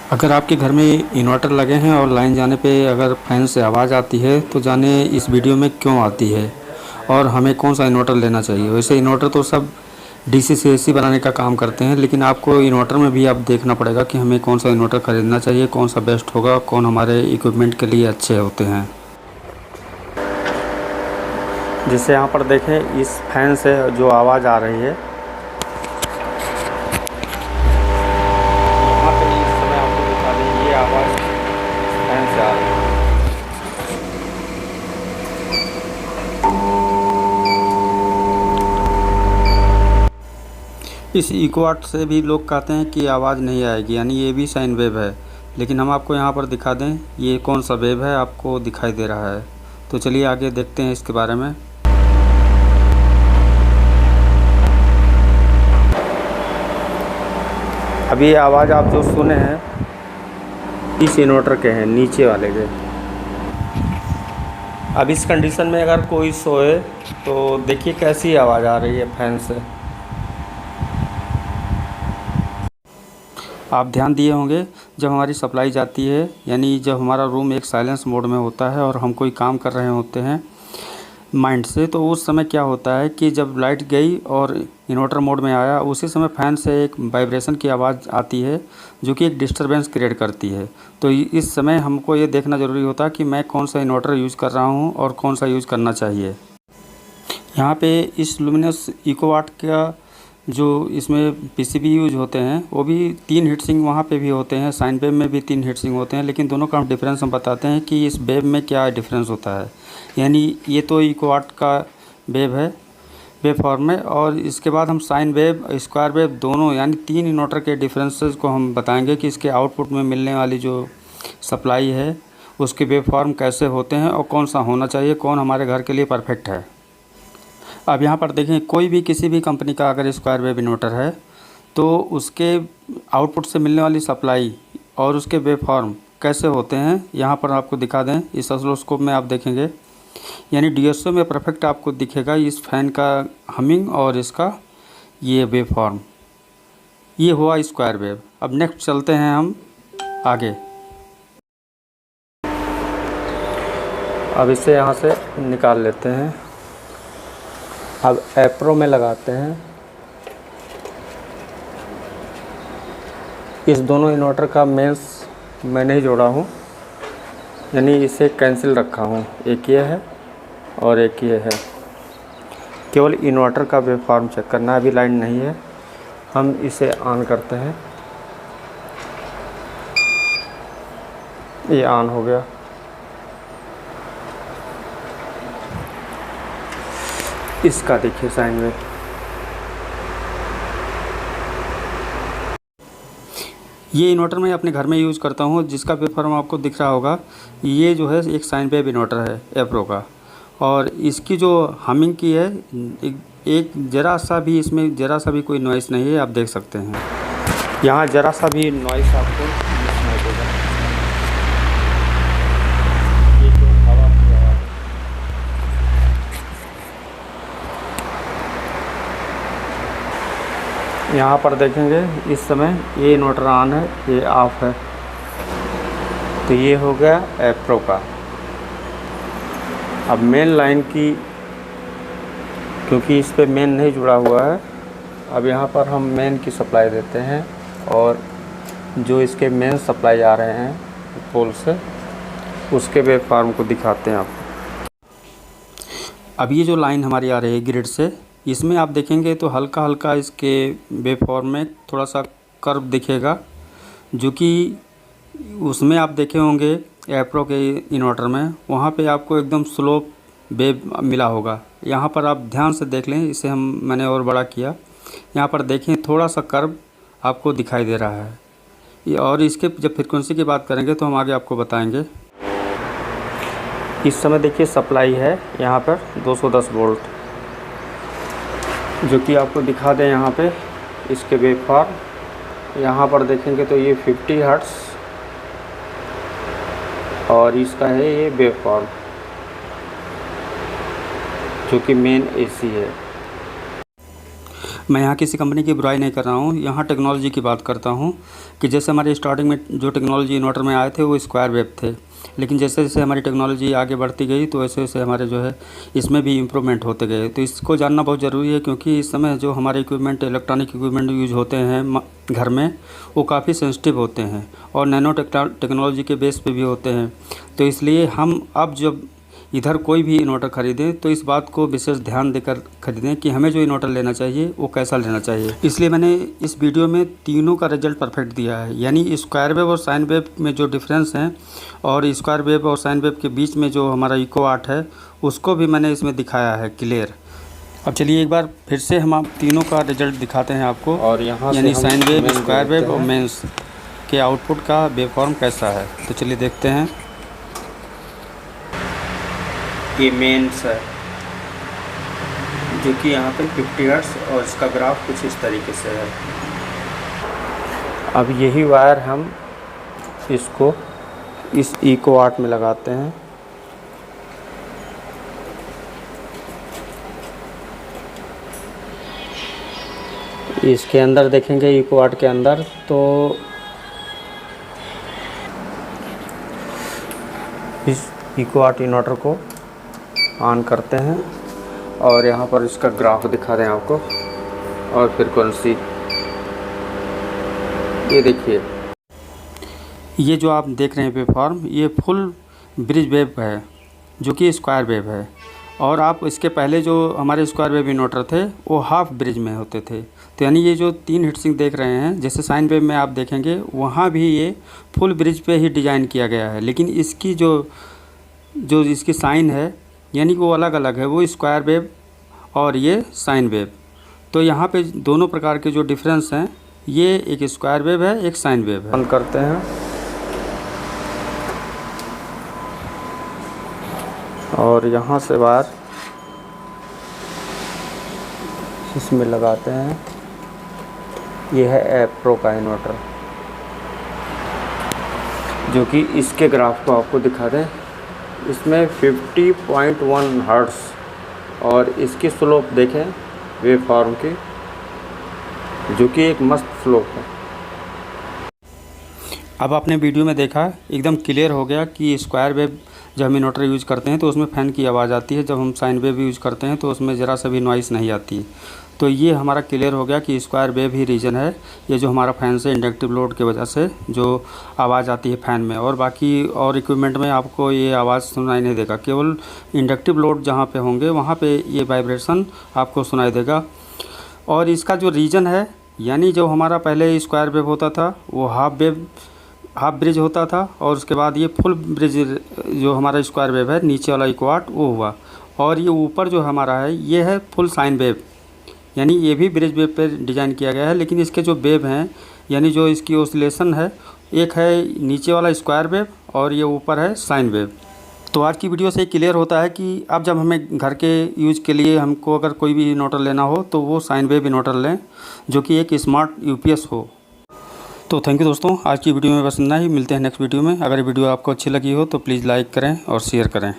अगर आपके घर में इन्वर्टर लगे हैं और लाइन जाने पे अगर फैन से आवाज़ आती है तो जाने इस वीडियो में क्यों आती है और हमें कौन सा इन्वर्टर लेना चाहिए। वैसे इन्वर्टर तो सब डीसी से एसी बनाने का काम करते हैं, लेकिन आपको इन्वर्टर में भी अब देखना पड़ेगा कि हमें कौन सा इन्वर्टर ख़रीदना चाहिए, कौन सा बेस्ट होगा, कौन हमारे इक्विपमेंट के लिए अच्छे होते हैं। जैसे यहाँ पर देखें, इस फैन से जो आवाज़ आ रही है, यहाँ पे इस समय आपको दिखा दें, ये आवाज़ फैन से आ रही है। इस इकोआर्ट से भी लोग कहते हैं कि आवाज़ नहीं आएगी, यानी ये भी साइन वेव है, लेकिन हम आपको यहाँ पर दिखा दें ये कौन सा वेव है आपको दिखाई दे रहा है। तो चलिए आगे देखते हैं इसके बारे में। अभी ये आवाज़ आप जो सुने हैं इस इन्वर्टर के हैं, नीचे वाले के। अब इस कंडीशन में अगर कोई सोए तो देखिए कैसी आवाज़ आ रही है फैन से। आप ध्यान दिए होंगे, जब हमारी सप्लाई जाती है, यानी जब हमारा रूम एक साइलेंस मोड में होता है और हम कोई काम कर रहे होते हैं माइंड से, तो उस समय क्या होता है कि जब लाइट गई और इन्वर्टर मोड में आया, उसी समय फ़ैन से एक वाइब्रेशन की आवाज़ आती है जो कि एक डिस्टरबेंस क्रिएट करती है। तो इस समय हमको ये देखना ज़रूरी होता है कि मैं कौन सा इन्वर्टर यूज़ कर रहा हूँ और कौन सा यूज़ करना चाहिए। यहाँ पे इस लुमिनस इकोवाट का जो इसमें पीसीबी यूज होते हैं वो भी 3 हीट सिंक वहाँ पे भी होते हैं, साइन वेव में भी 3 हीट सिंक होते हैं, लेकिन दोनों का डिफरेंस हम बताते हैं कि इस वेव में क्या डिफरेंस होता है। यानी ये तो इकोवाट का वेव है, वेव फॉर्म में, और इसके बाद हम साइन वेव, स्क्वायर वेव दोनों यानी 3 इन्वर्टर के डिफरेंसेस को हम बताएंगे कि इसके आउटपुट में मिलने वाली जो सप्लाई है उसके वेव फॉर्म कैसे होते हैं और कौन सा होना चाहिए, कौन हमारे घर के लिए परफेक्ट है। अब यहाँ पर देखें, कोई भी किसी भी कंपनी का अगर स्क्वायर वेव इन्वर्टर है तो उसके आउटपुट से मिलने वाली सप्लाई और उसके वेव फॉर्म कैसे होते हैं यहाँ पर आपको दिखा दें। इस ऑसिलोस्कोप में आप देखेंगे, यानी डीएसओ में परफेक्ट आपको दिखेगा इस फैन का हमिंग और इसका ये वेव फॉर्म। ये हुआ स्क्वायर वेव। अब नेक्स्ट चलते हैं हम आगे। अब इसे यहाँ से निकाल लेते हैं। अब एप्रो में लगाते हैं। इस दोनों इन्वर्टर का मेंस मैं नहीं जोड़ा हूँ, यानी इसे कैंसिल रखा हूँ। एक ये है और एक ये है। केवल इन्वर्टर का वेव फॉर्म चेक करना है, अभी लाइन नहीं है। हम इसे ऑन करते हैं, ये ऑन हो गया। इसका देखिए साइन में, ये इन्वर्टर मैं अपने घर में यूज़ करता हूँ, जिसका वेव फॉर्म आपको दिख रहा होगा। ये जो है एक साइन वेव इन्वर्टर है एप्रो का, और इसकी जो हमिंग की है, एक ज़रा सा भी इसमें ज़रा सा भी कोई नॉइस नहीं है। आप देख सकते हैं यहाँ ज़रा सा भी नॉइस आपको नहीं होगा। ये तो हवा की आवाज़ है। यहाँ पर देखेंगे इस समय ये इन्वर्टर ऑन है, ये ऑफ है। तो ये हो गया एप्रो का। अब मेन लाइन की, क्योंकि इस पे मेन नहीं जुड़ा हुआ है, अब यहाँ पर हम मेन की सप्लाई देते हैं और जो इसके मेन सप्लाई आ रहे हैं पोल से, उसके वेव फॉर्म को दिखाते हैं आपको। अब ये जो लाइन हमारी आ रही है ग्रिड से, इसमें आप देखेंगे तो हल्का हल्का इसके वेव फॉर्म में थोड़ा सा कर्व दिखेगा, जो कि उसमें आप देखे होंगे एप्रो के इन्वर्टर में, वहाँ पे आपको एकदम स्लो वेव मिला होगा। यहाँ पर आप ध्यान से देख लें, इसे मैंने और बड़ा किया। यहाँ पर देखें थोड़ा सा कर्व आपको दिखाई दे रहा है। और इसके जब फ्रीक्वेंसी की बात करेंगे तो हम आगे आपको बताएंगे। इस समय देखिए सप्लाई है यहाँ पर 210 वोल्ट, जो कि आपको दिखा दें यहाँ पे इसके वेव फॉर्म। यहाँ पर देखेंगे तो ये 50 हर्ट्ज़ और इसका है ये वेव फॉर्म, जो कि मेन एसी है। मैं यहाँ किसी कंपनी की बुराई नहीं कर रहा हूँ, यहाँ टेक्नोलॉजी की बात करता हूँ कि जैसे हमारे स्टार्टिंग में जो टेक्नोलॉजी इन्वर्टर में आए थे वो स्क्वायर वेव थे, लेकिन जैसे जैसे हमारी टेक्नोलॉजी आगे बढ़ती गई तो वैसे वैसे हमारे जो है इसमें भी इम्प्रूवमेंट होते गए। तो इसको जानना बहुत ज़रूरी है, क्योंकि इस समय जो हमारे इक्विपमेंट इलेक्ट्रॉनिक इक्विपमेंट यूज होते हैं घर में वो काफ़ी सेंसिटिव होते हैं और नैनो टेक्नोलॉजी के बेस पे भी होते हैं। तो इसलिए हम अब जब इधर कोई भी इन्वर्टर ख़रीदें तो इस बात को विशेष ध्यान देकर ख़रीदें कि हमें जो इन्वर्टर लेना चाहिए वो कैसा लेना चाहिए। इसलिए मैंने इस वीडियो में तीनों का रिजल्ट परफेक्ट दिया है, यानी स्क्वायर वेव और साइन वेव में जो डिफरेंस हैं और स्क्वायर वेव और साइन वेव के बीच में जो हमारा इको वाट है उसको भी मैंने इसमें दिखाया है क्लियर। अब चलिए एक बार फिर से हम आप तीनों का रिजल्ट दिखाते हैं आपको, और यहाँ यानी साइन वेव, स्क्वायर वेव और मेंस के आउटपुट का वेवफॉर्म कैसा है। तो चलिए देखते हैं। ये मेंस है जो कि यहाँ पे 50 हर्ट्ज और इसका ग्राफ कुछ इस तरीके से है। अब यही वायर हम इसको इस इको वाट में लगाते हैं। इसके अंदर देखेंगे इको वाट के अंदर तो इस इको वाट इन्वर्टर को ऑन करते हैं और यहाँ पर इसका ग्राफ दिखा रहे हैं आपको और फ्रीक्वेंसी ये देखिए। ये जो आप देख रहे हैं वेवफॉर्म ये फुल ब्रिज वेव है जो कि स्क्वायर वेव है, और आप इसके पहले जो हमारे स्क्वायर वेव इन्वर्टर थे वो हाफ ब्रिज में होते थे। तो यानी ये जो 3 हीट सिंक देख रहे हैं, जैसे साइन वेव में आप देखेंगे वहाँ भी ये फुल ब्रिज पे ही डिज़ाइन किया गया है, लेकिन इसकी जो इसकी साइन है यानी कि वो अलग अलग है, वो स्क्वायर वेव और ये साइन वेव। तो यहाँ पे दोनों प्रकार के जो डिफरेंस हैं, ये एक स्क्वायर वेव है, एक साइन वेव है। बंद करते हैं और यहाँ से वायर इसमें लगाते हैं। ये है एप्रो का इन्वर्टर जो कि इसके ग्राफ को आपको दिखा दें। इसमें 50.1 हर्ट्ज और इसकी स्लोप देखें वेव फॉर्म की, जो कि एक मस्त स्लोप है। अब आपने वीडियो में देखा एकदम क्लियर हो गया कि स्क्वायर वेव जब हम इन्वर्टर यूज़ करते हैं तो उसमें फ़ैन की आवाज़ आती है, जब हम साइन वेव यूज़ करते हैं तो उसमें ज़रा सा भी नॉइस नहीं आती। तो ये हमारा क्लियर हो गया कि स्क्वायर वेव ही रीज़न है, ये जो हमारा फ़ैन से इंडक्टिव लोड की वजह से जो आवाज़ आती है फ़ैन में, और बाकी और इक्विपमेंट में आपको ये आवाज़ सुनाई नहीं देगा। केवल इंडक्टिव लोड जहाँ पे होंगे वहाँ पे ये वाइब्रेशन आपको सुनाई देगा। और इसका जो रीज़न है, यानी जो हमारा पहले स्क्वायर वेव होता था वो हाफ ब्रिज होता था, और उसके बाद ये फुल ब्रिज जो हमारा स्क्वायर वेव है नीचे वाला इको वाट वो हुआ, और ये ऊपर जो हमारा है ये है फुल साइन वेव, यानी ये भी ब्रिज वेव पे डिज़ाइन किया गया है। लेकिन इसके जो वेव हैं यानी जो इसकी ऑसिलेशन है, एक है नीचे वाला स्क्वायर वेव और ये ऊपर है साइन वेव। तो आज की वीडियो से क्लियर होता है कि अब जब हमें घर के यूज़ के लिए हमको अगर कोई भी इन्वर्टर लेना हो तो वो साइन वेव इन्वर्टर लें जो कि एक स्मार्ट यूपीएस हो। तो थैंक यू दोस्तों, आज की वीडियो में बस इतना ही। मिलते हैं नेक्स्ट वीडियो में। अगर वीडियो आपको अच्छी लगी हो तो प्लीज़ लाइक करें और शेयर करें।